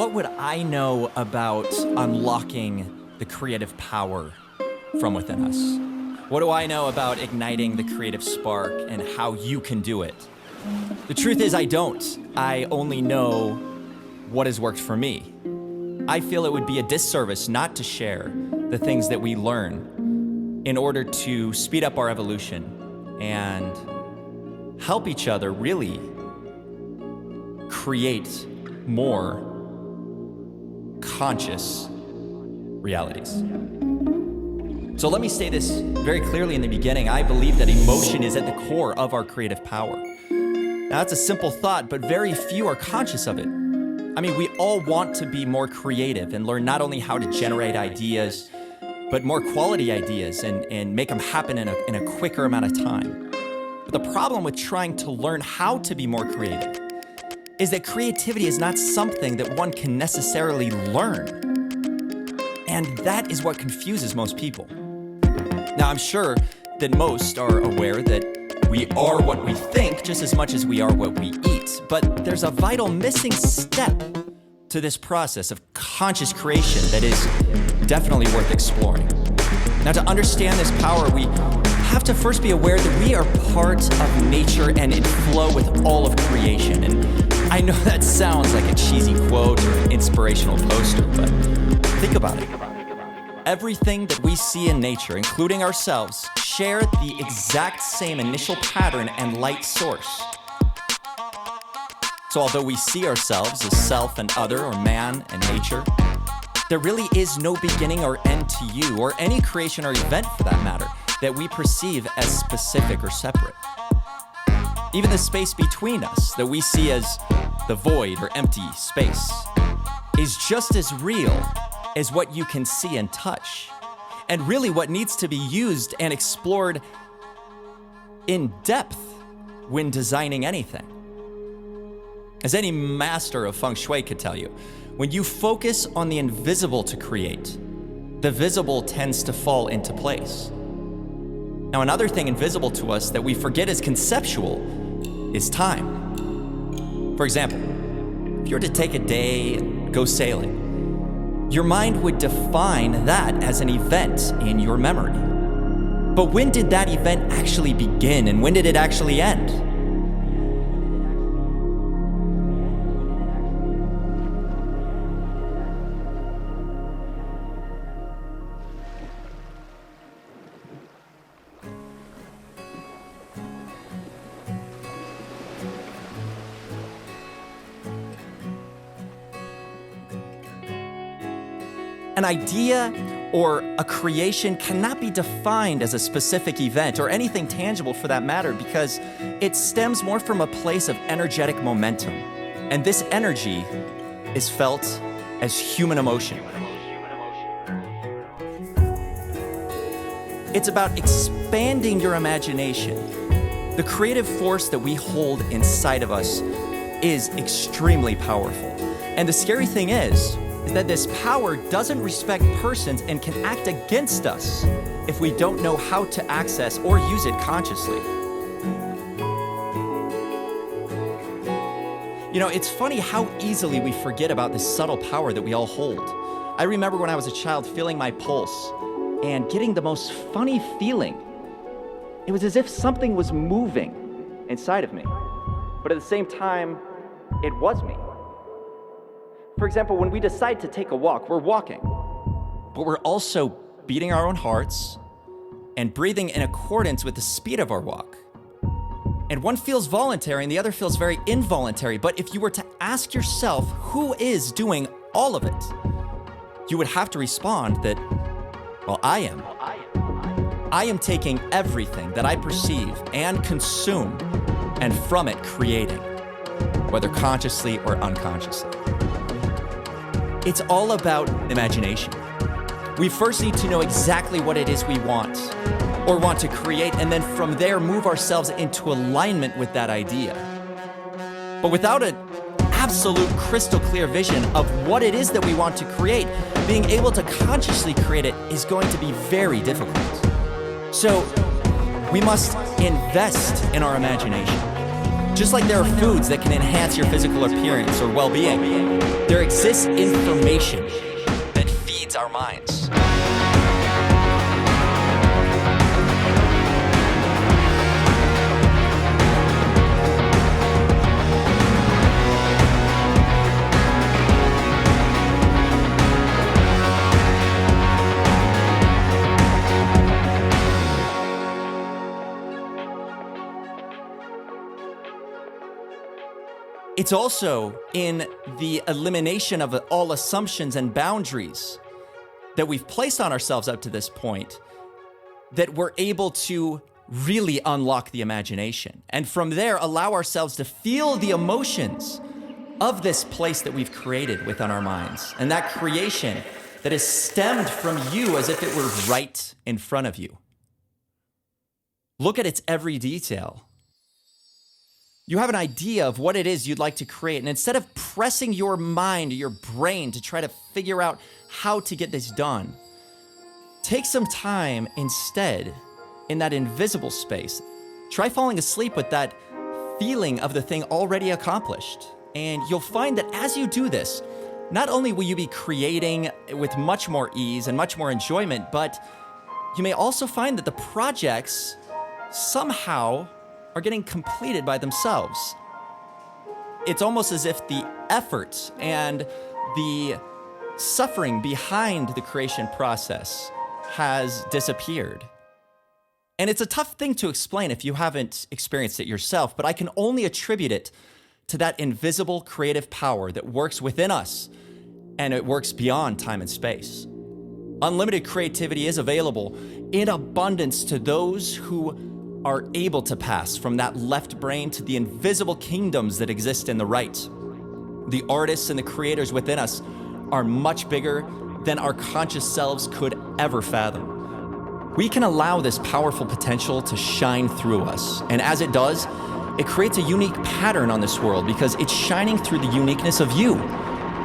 what would I know about unlocking the creative power from within us? What do I know about igniting the creative spark and how you can do it? The truth is I don't. I only know what has worked for me. I feel it would be a disservice not to share the things that we learn in order to speed up our evolution and help each other really create more conscious realities. So let me say this very clearly in the beginning. I believe that emotion is at the core of our creative power. Now, that's a simple thought, but very few are conscious of it. I mean, we all want to be more creative and learn not only how to generate ideas, but more quality ideas and make them happen in a quicker amount of time. But the problem with trying to learn how to be more creative is that creativity is not something that one can necessarily learn. And that is what confuses most people. Now, I'm sure that most are aware that we are what we think just as much as we are what we eat. But there's a vital missing step to this process of conscious creation that is definitely worth exploring. Now, to understand this power, we have to first be aware that we are part of nature and in flow with all of creation. And I know that sounds like a cheesy quote or an inspirational poster, but think about it. Everything that we see in nature, including ourselves, share the exact same initial pattern and light source. So although we see ourselves as self and other, or man and nature, there really is no beginning or end to you, or any creation or event for that matter, that we perceive as specific or separate. Even the space between us that we see as the void or empty space is just as real as what you can see and touch, and really what needs to be used and explored in depth when designing anything. As any master of feng shui could tell you, when you focus on the invisible to create, the visible tends to fall into place. Now, another thing invisible to us that we forget is conceptual is time. For example, if you were to take a day and go sailing, your mind would define that as an event in your memory. But when did that event actually begin, and when did it actually end? An idea or a creation cannot be defined as a specific event or anything tangible for that matter, because it stems more from a place of energetic momentum. And this energy is felt as human emotion. It's about expanding your imagination. The creative force that we hold inside of us is extremely powerful. And the scary thing is that this power doesn't respect persons and can act against us if we don't know how to access or use it consciously. You know, it's funny how easily we forget about this subtle power that we all hold. I remember when I was a child feeling my pulse and getting the most funny feeling. It was as if something was moving inside of me, but at the same time, it was me. For example, when we decide to take a walk, we're walking, but we're also beating our own hearts and breathing in accordance with the speed of our walk. And one feels voluntary and the other feels very involuntary. But if you were to ask yourself who is doing all of it, you would have to respond that, well, I am. I am taking everything that I perceive and consume and from it creating, whether consciously or unconsciously. It's all about imagination. We first need to know exactly what it is we want or want to create, and then from there move ourselves into alignment with that idea. But without an absolute crystal clear vision of what it is that we want to create, being able to consciously create it is going to be very difficult. So we must invest in our imagination. Just like there are foods that can enhance your physical appearance or well-being, there exists information that feeds our minds. It's also in the elimination of all assumptions and boundaries that we've placed on ourselves up to this point that we're able to really unlock the imagination. And from there, allow ourselves to feel the emotions of this place that we've created within our minds. And that creation that is stemmed from you as if it were right in front of you. Look at its every detail. You have an idea of what it is you'd like to create, and instead of pressing your mind or your brain to try to figure out how to get this done, take some time instead in that invisible space. Try falling asleep with that feeling of the thing already accomplished. And you'll find that as you do this, not only will you be creating with much more ease and much more enjoyment, but you may also find that the projects somehow are getting completed by themselves. It's almost as if the effort and the suffering behind the creation process has disappeared. And it's a tough thing to explain if you haven't experienced it yourself, but I can only attribute it to that invisible creative power that works within us, and it works beyond time and space. Unlimited creativity is available in abundance to those who are able to pass from that left brain to the invisible kingdoms that exist in the right. The artists and the creators within us are much bigger than our conscious selves could ever fathom. We can allow this powerful potential to shine through us, and as it does, it creates a unique pattern on this world because it's shining through the uniqueness of you,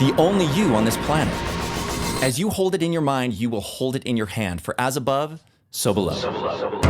the only you on this planet. As you hold it in your mind, you will hold it in your hand, for as above, so below.